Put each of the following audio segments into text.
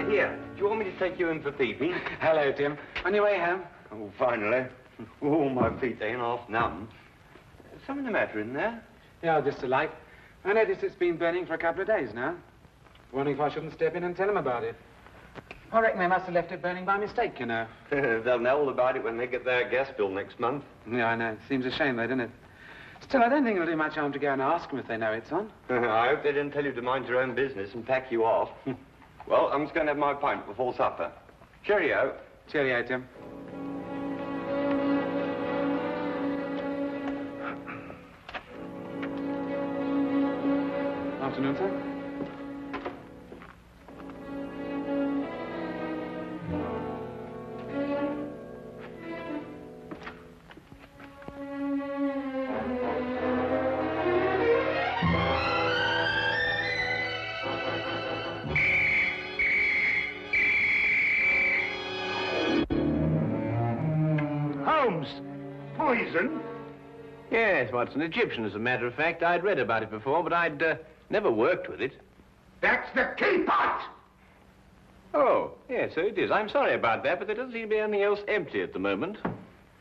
Here. Do you want me to take you in for peeping? Hello, Tim. On your way home? Oh, finally. Oh, my feet ain't half numb. Something the matter in there? Yeah, just a light. I noticed it's been burning for a couple of days now. Wondering if I shouldn't step in and tell them about it. I reckon they must have left it burning by mistake, you know. They'll know all about it when they get their gas bill next month. Yeah, I know. Seems a shame, though, doesn't it? Still, I don't think it'll do much harm to go and ask them if they know it's on. I hope they didn't tell you to mind your own business and pack you off. Well, I'm just going to have my pint before supper. Cheerio. Cheerio, Tim. Afternoon, sir. Poison? Yes, Watson. Egyptian, as a matter of fact. I'd read about it before, but I'd never worked with it. That's the key pot! Oh, yes, so it is. I'm sorry about that, but there doesn't seem to be anything else empty at the moment.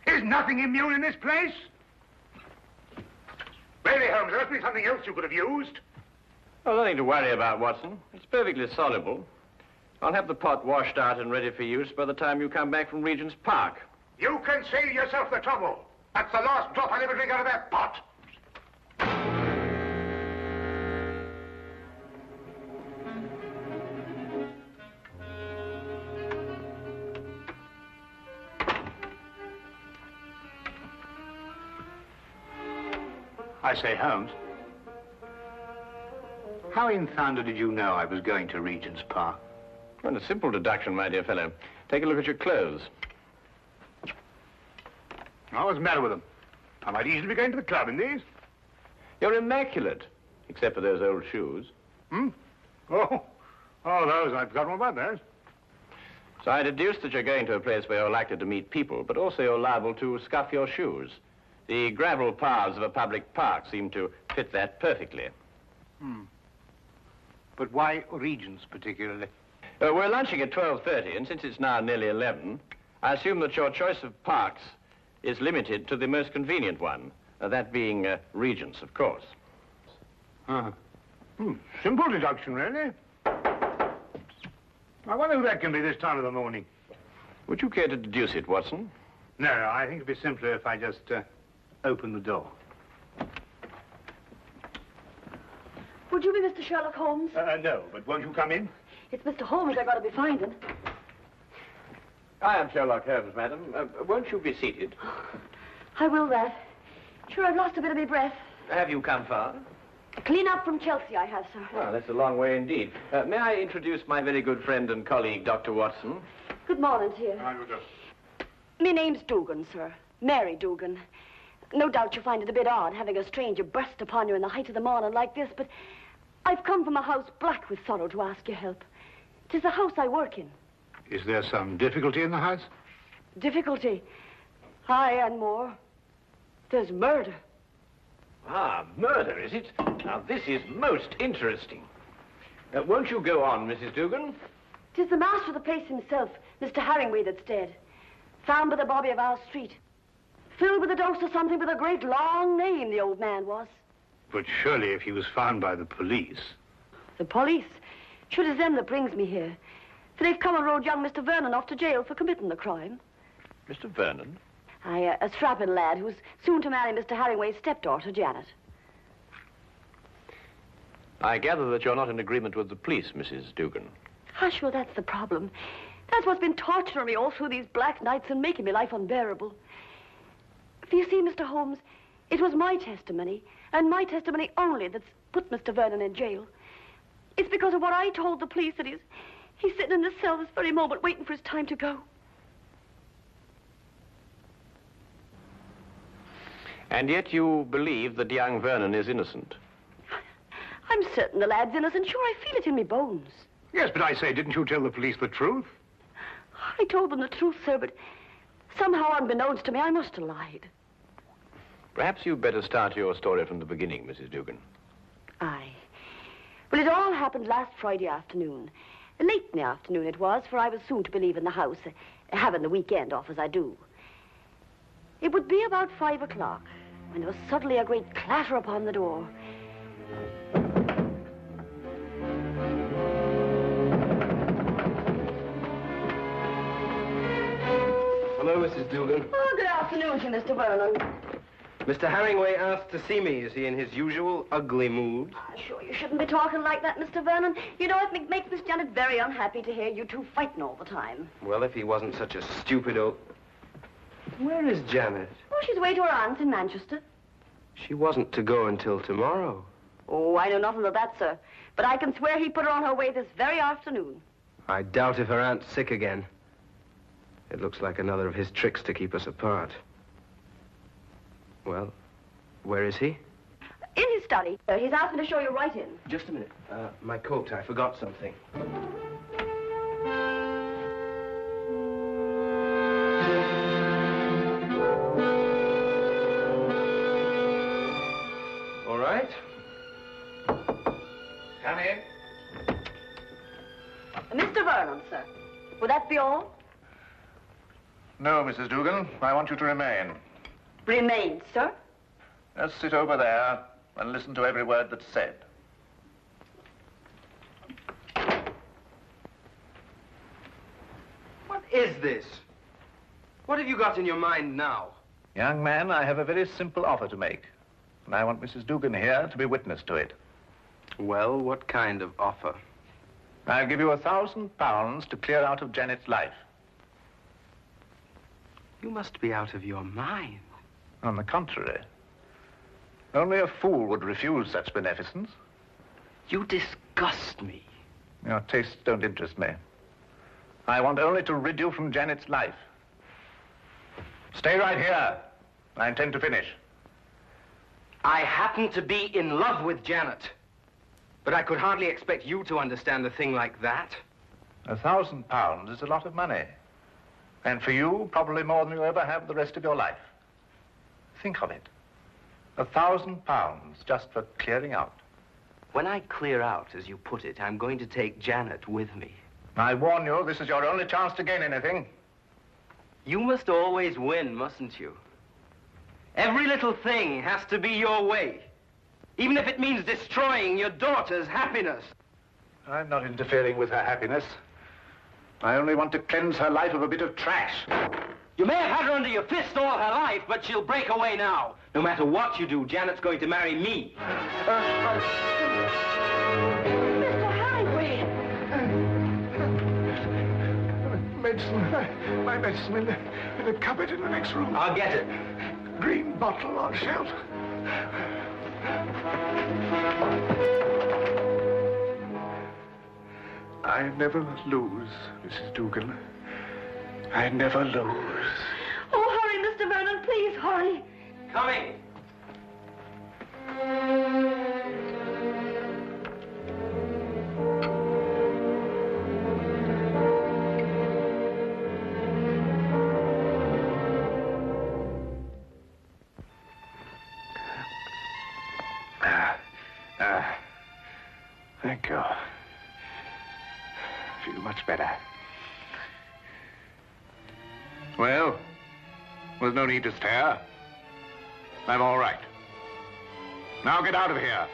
Is nothing immune in this place? Really, Holmes, there must be something else you could have used. Oh, nothing to worry about, Watson. It's perfectly soluble. I'll have the pot washed out and ready for use by the time you come back from Regent's Park. You can save yourself the trouble. That's the last drop I'll ever drink out of that pot. I say, Holmes, how in thunder did you know I was going to Regent's Park? Well, a simple deduction, my dear fellow. Take a look at your clothes. Oh, what's the matter with them? I might easily be going to the club in these. You're immaculate, except for those old shoes. Hmm? Oh, those. I've forgotten all about those. So I deduced that you're going to a place where you're likely to meet people, but also you're liable to scuff your shoes. The gravel paths of a public park seem to fit that perfectly. Hmm. But why Regent's particularly? We're lunching at 12:30, and since it's now nearly 11, I assume that your choice of parks is limited to the most convenient one, that being Regent's, of course. Simple deduction, really. I wonder who that can be this time of the morning. Would you care to deduce it, Watson? No, I think it'd be simpler if I just open the door. Would you be Mr. Sherlock Holmes? No, but won't you come in? It's Mr. Holmes I got to be finding. I am Sherlock Holmes, madam. Won't you be seated? I will that. Sure, I've lost a bit of my breath. Have you come far? Clean up from Chelsea, I have, sir. Well, that's a long way indeed. May I introduce my very good friend and colleague, Dr. Watson? Good morning to you. My name's Dugan, sir. Mary Dugan. No doubt you'll find it a bit odd having a stranger burst upon you in the height of the morning like this, but I've come from a house black with sorrow to ask your help. 'Tis the house I work in. Is there some difficulty in the house? Difficulty? Aye, and more. There's murder. Ah, murder, is it? Now, this is most interesting. Won't you go on, Mrs. Dugan? 'Tis the master of the place himself, Mr. Harringway, that's dead. Found by the bobby of our street. Filled with a dose of something with a great long name, the old man was. But surely if he was found by the police... The police? Sure, it's them that brings me here. For they've come and rode young Mr. Vernon off to jail for committing the crime. Mr. Vernon? Aye, a strapping lad who's soon to marry Mr. Harringway's stepdaughter, Janet. I gather that you're not in agreement with the police, Mrs. Dugan. Hush, well, that's the problem. That's what's been torturing me all through these black nights and making my life unbearable. For you see, Mr. Holmes, it was my testimony, and my testimony only, that's put Mr. Vernon in jail. It's because of what I told the police that he's sitting in this cell this very moment waiting for his time to go. And yet you believe that young Vernon is innocent. I'm certain the lad's innocent. Sure, I feel it in me bones. Yes, but I say, didn't you tell the police the truth? I told them the truth, sir, but somehow, unbeknownst to me, I must have lied. Perhaps you'd better start your story from the beginning, Mrs. Dugan. Aye. Well, it all happened last Friday afternoon. Late in the afternoon it was, for I was soon to be leaving the house, having the weekend off as I do. It would be about 5 o'clock when there was suddenly a great clatter upon the door. Hello, Mrs. Dugan. Oh, good afternoon to you, Mr. Vernon. Mr. Herringway asked to see me. Is he in his usual ugly mood? Sure, you shouldn't be talking like that, Mr. Vernon. You know, it makes Miss Janet very unhappy to hear you two fighting all the time. Well, if he wasn't such a stupid old... Where is Janet? Oh, she's away to her aunt's in Manchester. She wasn't to go until tomorrow. Oh, I know nothing of that, sir. But I can swear he put her on her way this very afternoon. I doubt if her aunt's sick again. It looks like another of his tricks to keep us apart. Well, where is he? In his study. He's asked me to show you right in. Just a minute. My coat. I forgot something. All right. Come in. Mr. Vernon, sir. Would that be all? No, Mrs. Dugan. I want you to remain. Remain, sir. Just sit over there and listen to every word that's said. What is this? What have you got in your mind now? Young man, I have a very simple offer to make. And I want Mrs. Dugan here to be witness to it. Well, what kind of offer? I'll give you £1,000 to clear out of Janet's life. You must be out of your mind. On the contrary. Only a fool would refuse such beneficence. You disgust me. Your tastes don't interest me. I want only to rid you from Janet's life. Stay right here. I intend to finish. I happen to be in love with Janet. But I could hardly expect you to understand a thing like that. £1,000 is a lot of money. And for you, probably more than you'll ever have the rest of your life. Think of it. £1,000 just for clearing out. When I clear out, as you put it, I'm going to take Janet with me. I warn you, this is your only chance to gain anything. You must always win, mustn't you? Every little thing has to be your way. Even if it means destroying your daughter's happiness. I'm not interfering with her happiness. I only want to cleanse her life of a bit of trash. You may have had her under your fist all her life, but she'll break away now. No matter what you do, Janet's going to marry me. Mr. Herringway! Medicine. My medicine in the cupboard in the next room. I'll get it. Green bottle on shelf. I never lose, Mrs. Dugan. I never lose. Oh, hurry, Mr. Vernon, please, hurry. Coming. Thank you. Feel much better. Well, there's no need to stare. I'm all right. Now get out of here.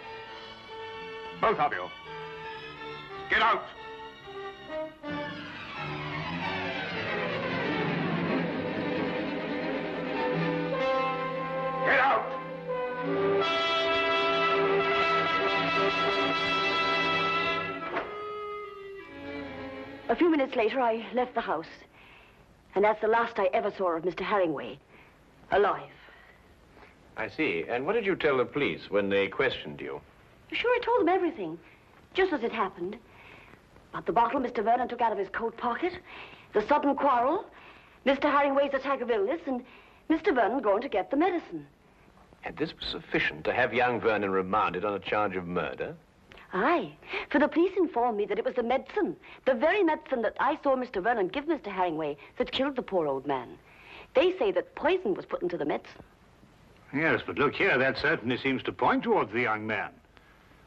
Both of you. Get out. Get out. A few minutes later, I left the house. And that's the last I ever saw of Mr. Herringway. Alive. I see. And what did you tell the police when they questioned you? Sure, I told them everything. Just as it happened. About the bottle Mr. Vernon took out of his coat pocket, the sudden quarrel, Mr. Herringway's attack of illness, and Mr. Vernon going to get the medicine. And this was sufficient to have young Vernon remanded on a charge of murder? Aye, for the police informed me that it was the medicine, the very medicine that I saw Mr. Vernon give Mr. Herringway, that killed the poor old man. They say that poison was put into the medicine. Yes, but look here, that certainly seems to point towards the young man.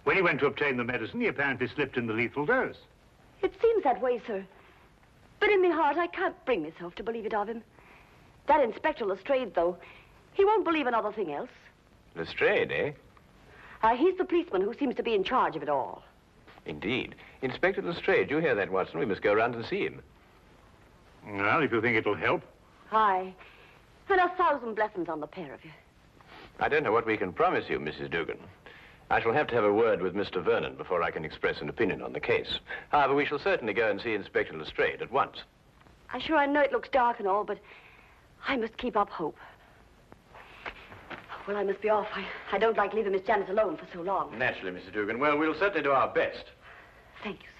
When he went to obtain the medicine, he apparently slipped in the lethal dose. It seems that way, sir. But in my heart, I can't bring myself to believe it of him. That Inspector Lestrade, though, he won't believe another thing else. Lestrade, eh? He's the policeman who seems to be in charge of it all. Indeed. Inspector Lestrade, you hear that, Watson? We must go round and see him. Well, if you think it'll help. Aye. And 1,000 blessings on the pair of you. I don't know what we can promise you, Mrs. Dugan. I shall have to have a word with Mr. Vernon before I can express an opinion on the case. However, we shall certainly go and see Inspector Lestrade at once. I know it looks dark and all, but I must keep up hope. Well, I must be off. I don't like leaving Miss Janet alone for so long. Naturally, Mrs. Dugan. Well, we'll certainly do our best. Thank you, sir.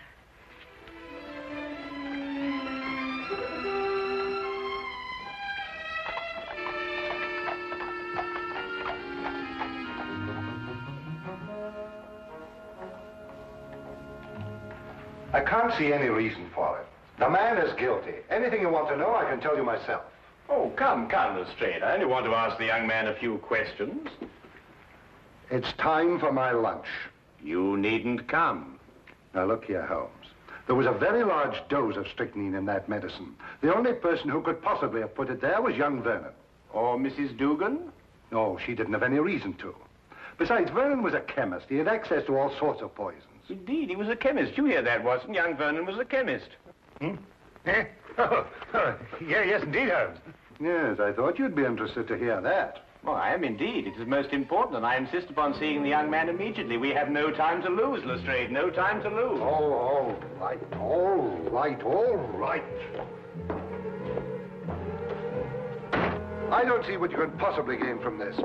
I can't see any reason for it. The man is guilty. Anything you want to know, I can tell you myself. Oh, come, Lestrade. I only want to ask the young man a few questions. It's time for my lunch. You needn't come. Now, look here, Holmes. There was a very large dose of strychnine in that medicine. The only person who could possibly have put it there was young Vernon. Or Mrs. Dugan? No, she didn't have any reason to. Besides, Vernon was a chemist. He had access to all sorts of poisons. Indeed, he was a chemist. You hear that, Watson? Young Vernon was a chemist. Eh? Oh, yes, indeed, Holmes. Yes, I thought you'd be interested to hear that. Well, I am indeed. It is most important, and I insist upon seeing the young man immediately. We have no time to lose, Lestrade. No time to lose. Oh, all right, all right, all right. I don't see what you can possibly gain from this.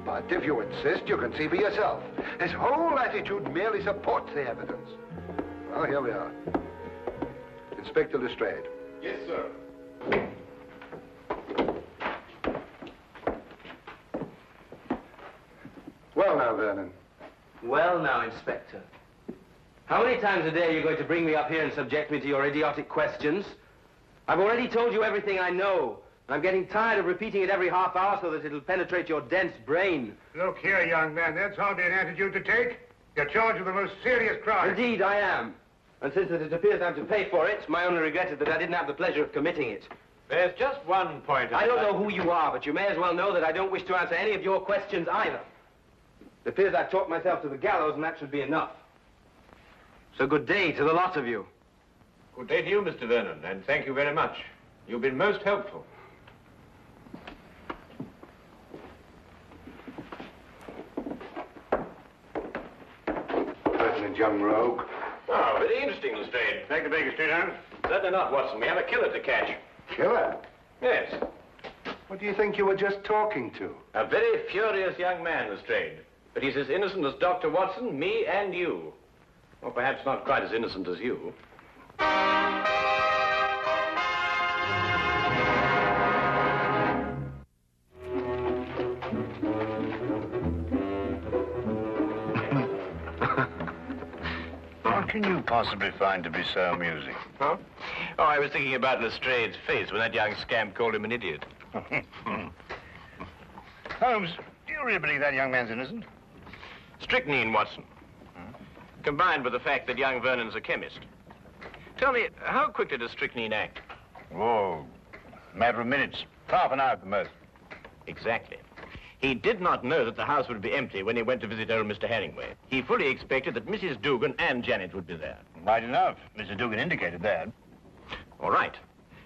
But if you insist, you can see for yourself. His whole attitude merely supports the evidence. Well, here we are. Inspector Lestrade. Yes, sir. Well now, Vernon. Well now, Inspector. How many times a day are you going to bring me up here and subject me to your idiotic questions? I've already told you everything I know. I'm getting tired of repeating it every half hour so that it'll penetrate your dense brain. Look here, young man, that's hardly an attitude to take. You're charged with the most serious crime. Indeed, I am. And since it appears I'm to pay for it, my only regret is that I didn't have the pleasure of committing it. There's just one point. I don't know who you are, but you may as well know that I don't wish to answer any of your questions either. It appears I've talked myself to the gallows, and that should be enough. So good day to the lot of you. Good day to you, Mr. Vernon, and thank you very much. You've been most helpful. Pertinent young rogue. Oh, very interesting, Lestrade. Take the Baker Street, Holmes. Certainly not, Watson. We have a killer to catch. Killer? Yes. What do you think you were just talking to? A very furious young man, Lestrade. But he's as innocent as Dr. Watson, me, and you. Or perhaps not quite as innocent as you. What can you possibly find to be so amusing? Huh? Oh, I was thinking about Lestrade's face when that young scamp called him an idiot. Holmes, do you really believe that young man's innocent? Strychnine, Watson. Combined with the fact that young Vernon's a chemist. Tell me, how quickly does strychnine act? Oh, matter of minutes. Half an hour at the most. Exactly. He did not know that the house would be empty when he went to visit old Mr. Herringway. He fully expected that Mrs. Dugan and Janet would be there. Right enough. Mr. Dugan indicated that. All right.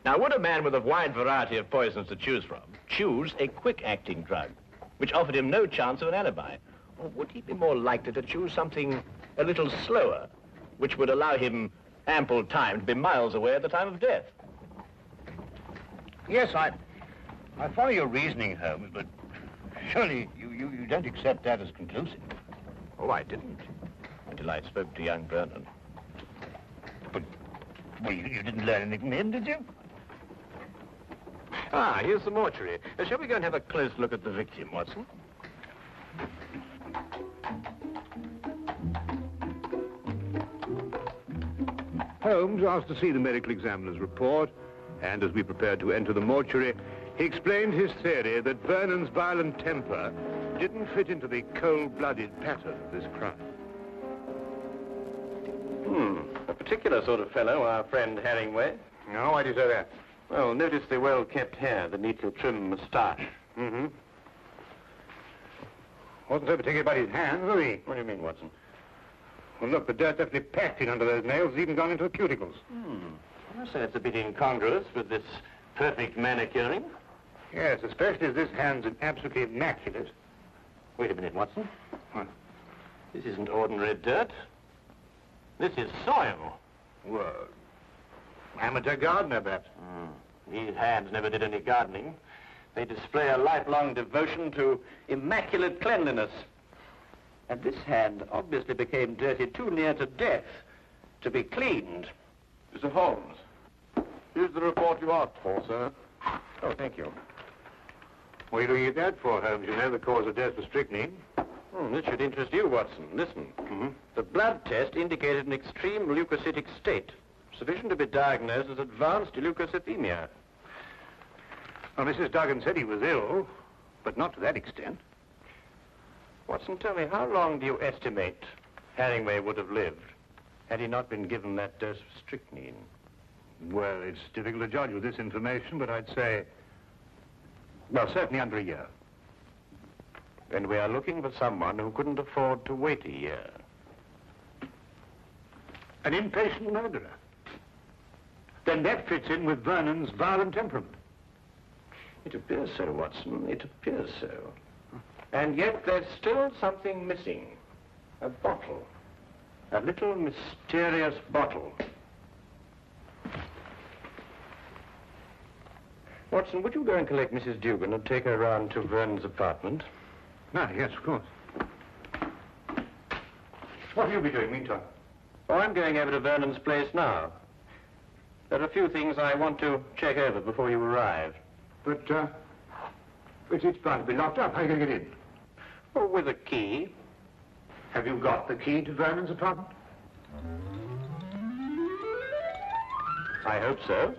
Now, would a man with a wide variety of poisons to choose from choose a quick-acting drug, which offered him no chance of an alibi? Or would he be more likely to choose something a little slower, which would allow him ample time to be miles away at the time of death? Yes, I follow your reasoning, Holmes, but surely you don't accept that as conclusive. Oh, I didn't, until I spoke to young Vernon. But, well, you didn't learn anything from him, did you? Ah, here's the mortuary. Shall we go and have a close look at the victim, Watson? Holmes asked to see the medical examiner's report, and as we prepared to enter the mortuary, he explained his theory that Vernon's violent temper didn't fit into the cold-blooded pattern of this crime. A particular sort of fellow, our friend Herringway. Oh, why do you say that? Well, notice the well-kept hair, the neatly trimmed moustache. Mm-hmm. Wasn't so particular about his hands, was he? What do you mean, Watson? Well, look, the dirt definitely packed in under those nails, even gone into the cuticles. I say it's a bit incongruous with this perfect manicuring. Yes, especially as this hand's absolutely immaculate. Wait a minute, Watson. What? This isn't ordinary dirt. This is soil. Well, amateur gardener, perhaps. These hands never did any gardening. They display a lifelong devotion to immaculate cleanliness. And this hand obviously became dirty too near to death to be cleaned. Mr. Holmes, here's the report you asked for, sir. Oh, thank you. What are you looking at that for, Holmes? You know the cause of death was strychnine. This should interest you, Watson. Listen. The blood test indicated an extreme leukocytic state, sufficient to be diagnosed as advanced leukocythemia. Well, Mrs. Duggan said he was ill, but not to that extent. Watson, tell me, how long do you estimate Herringway would have lived had he not been given that dose of strychnine? Well, it's difficult to judge with this information, but I'd say, well, certainly under a year. And we are looking for someone who couldn't afford to wait a year. An impatient murderer. Then that fits in with Vernon's violent temperament. It appears so, Watson. It appears so. And yet there's still something missing. A bottle. A little mysterious bottle. Watson, would you go and collect Mrs. Dugan and take her round to Vernon's apartment? Ah, yes, of course. What will you be doing meantime? Oh, I'm going over to Vernon's place now. There are a few things I want to check over before you arrive. But it's bound to be locked up. How are you going to get in? Oh, with a key. Have you got the key to Vernon's apartment? I hope so.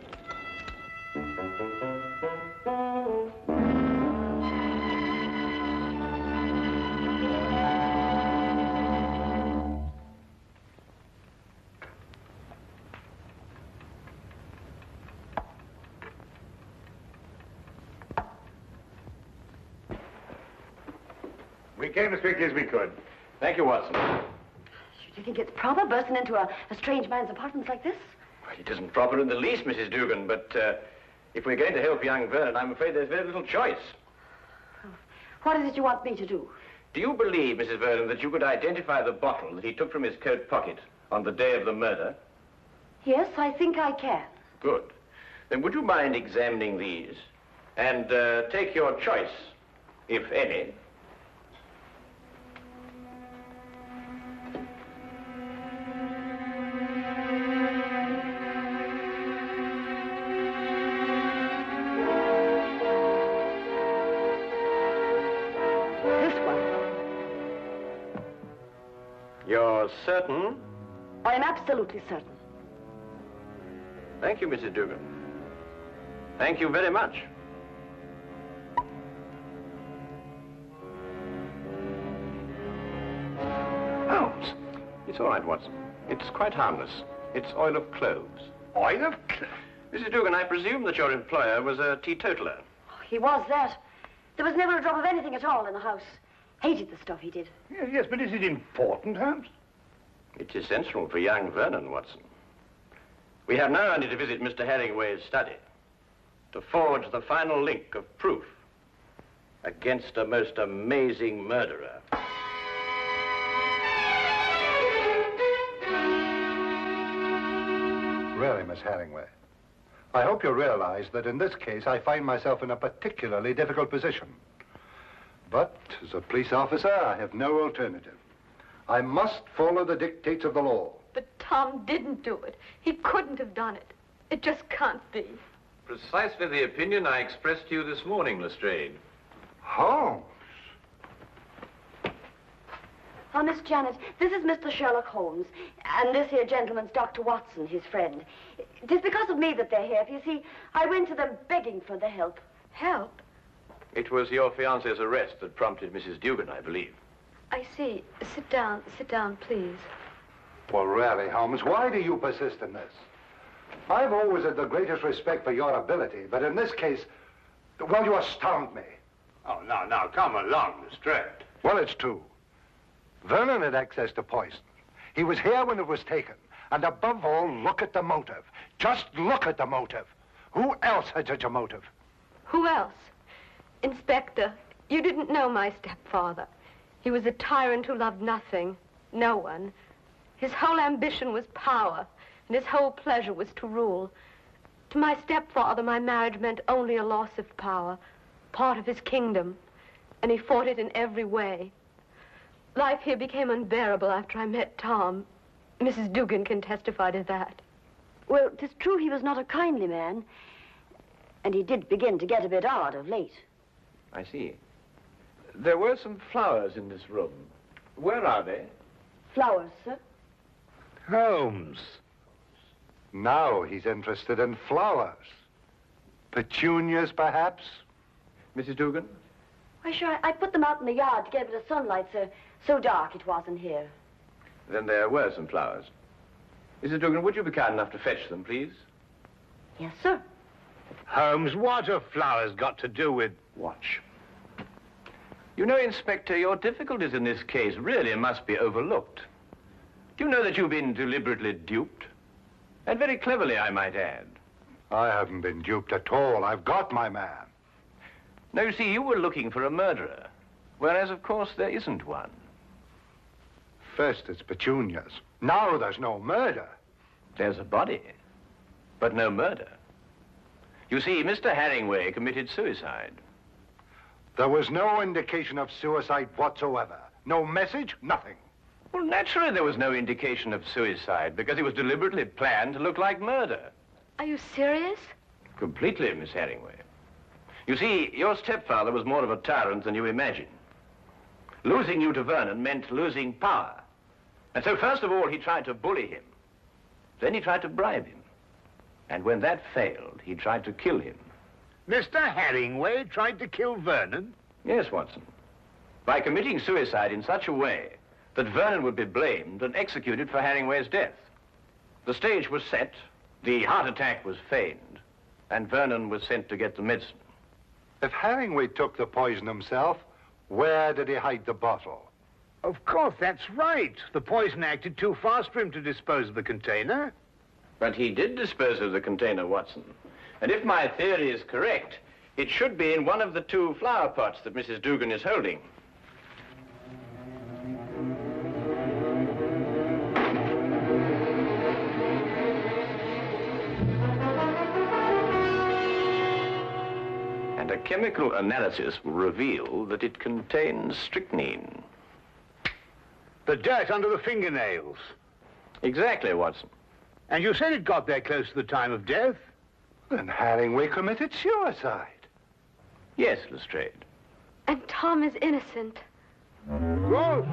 We came as quickly as we could. Thank you, Watson. Do you think it's proper bursting into a strange man's apartment like this? Well, it isn't proper in the least, Mrs. Dugan, but if we're going to help young Vernon, I'm afraid there's very little choice. What is it you want me to do? Do you believe, Mrs. Vernon, that you could identify the bottle that he took from his coat pocket on the day of the murder? Yes, I think I can. Good. Then would you mind examining these and take your choice, if any? You're certain? I am absolutely certain. Thank you, Mrs. Dugan. Thank you very much. Holmes! It's all right, Watson. It's quite harmless. It's oil of cloves. Oil of cloves? Mrs. Dugan, I presume that your employer was a teetotaler. He was that. There was never a drop of anything at all in the house. Hated the stuff he did. Yes, but is it important, Holmes? It's essential for young Vernon, Watson. We have now only to visit Mr. Herringway's study to forge the final link of proof against a most amazing murderer. Really, Miss Herringway, I hope you realize that in this case I find myself in a particularly difficult position. But as a police officer, I have no alternative. I must follow the dictates of the law. But Tom didn't do it. He couldn't have done it. It just can't be. Precisely the opinion I expressed to you this morning, Lestrade. Holmes. Miss Janet, this is Mr. Sherlock Holmes, and this here gentleman's Dr. Watson, his friend. It is because of me that they're here. You see, I went to them begging for the help. Help? It was your fiancé's arrest that prompted Mrs. Dugan, I believe. I see. Sit down, please. Well, really, Holmes, why do you persist in this? I've always had the greatest respect for your ability, but in this case, well, you astound me. Oh, now, come along, Lestrade. Well, it's true. Vernon had access to poison. He was here when it was taken. And above all, look at the motive. Just look at the motive. Who else had such a motive? Who else? Inspector, you didn't know my stepfather. He was a tyrant who loved nothing, no one. His whole ambition was power, and his whole pleasure was to rule. To my stepfather, my marriage meant only a loss of power, part of his kingdom, and he fought it in every way. Life here became unbearable after I met Tom. Mrs. Dugan can testify to that. Well, 'tis true he was not a kindly man, and he did begin to get a bit odd of late. I see. There were some flowers in this room. Where are they? Flowers, sir? Holmes. Now he's interested in flowers. Petunias, perhaps? Mrs. Dugan? Why, sure, I put them out in the yard to get a bit of sunlight, sir. So dark it was in here. Then there were some flowers. Mrs. Dugan, would you be kind enough to fetch them, please? Yes, sir. Holmes, what have flowers got to do with... Watch. You know, Inspector, your difficulties in this case really must be overlooked. Do you know that you've been deliberately duped? And very cleverly, I might add. I haven't been duped at all. I've got my man. Now, you see, you were looking for a murderer, whereas, of course, there isn't one. First it's petunias. Now there's no murder. There's a body, but no murder. You see, Mr. Herringway committed suicide. There was no indication of suicide whatsoever. No message, nothing. Well, naturally there was no indication of suicide, because it was deliberately planned to look like murder. Are you serious? Completely, Miss Herringway. You see, your stepfather was more of a tyrant than you imagine. Losing you to Vernon meant losing power. And so, first of all, he tried to bully him. Then he tried to bribe him. And when that failed, he tried to kill him. Mr. Herringway tried to kill Vernon? Yes, Watson. By committing suicide in such a way that Vernon would be blamed and executed for Herringway's death. The stage was set, the heart attack was feigned, and Vernon was sent to get the medicine. If Herringway took the poison himself, where did he hide the bottle? Of course, that's right. The poison acted too fast for him to dispose of the container. But he did dispose of the container, Watson. And if my theory is correct, it should be in one of the two flower pots that Mrs. Dugan is holding. And a chemical analysis will reveal that it contains strychnine. The dirt under the fingernails. Exactly, Watson. And you said it got there close to the time of death? Then Herringway committed suicide. Yes, Lestrade. And Tom is innocent. Go!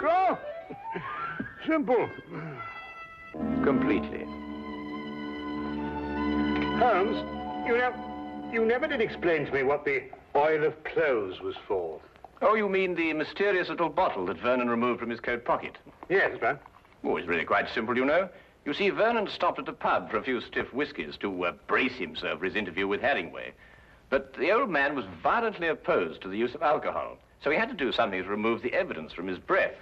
Go! Simple. Completely. Holmes, you never did explain to me what the oil of clothes was for. Oh, you mean the mysterious little bottle that Vernon removed from his coat pocket? Yes, sir. Oh, it's really quite simple, you know. You see, Vernon stopped at a pub for a few stiff whiskies to brace himself for his interview with Herringway. But the old man was violently opposed to the use of alcohol, so he had to do something to remove the evidence from his breath.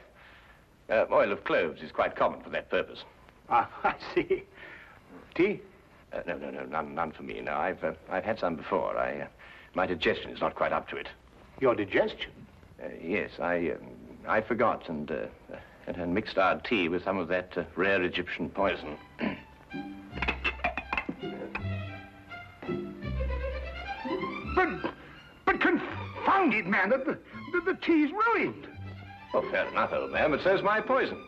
Oil of cloves is quite common for that purpose. Ah, I see. Tea? No, none for me. No, I've had some before. My digestion is not quite up to it. Your digestion? Yes, I forgot and mixed our tea with some of that rare Egyptian poison. But confound it, man, the tea's ruined. Oh, fair enough, old man, but so's my poison.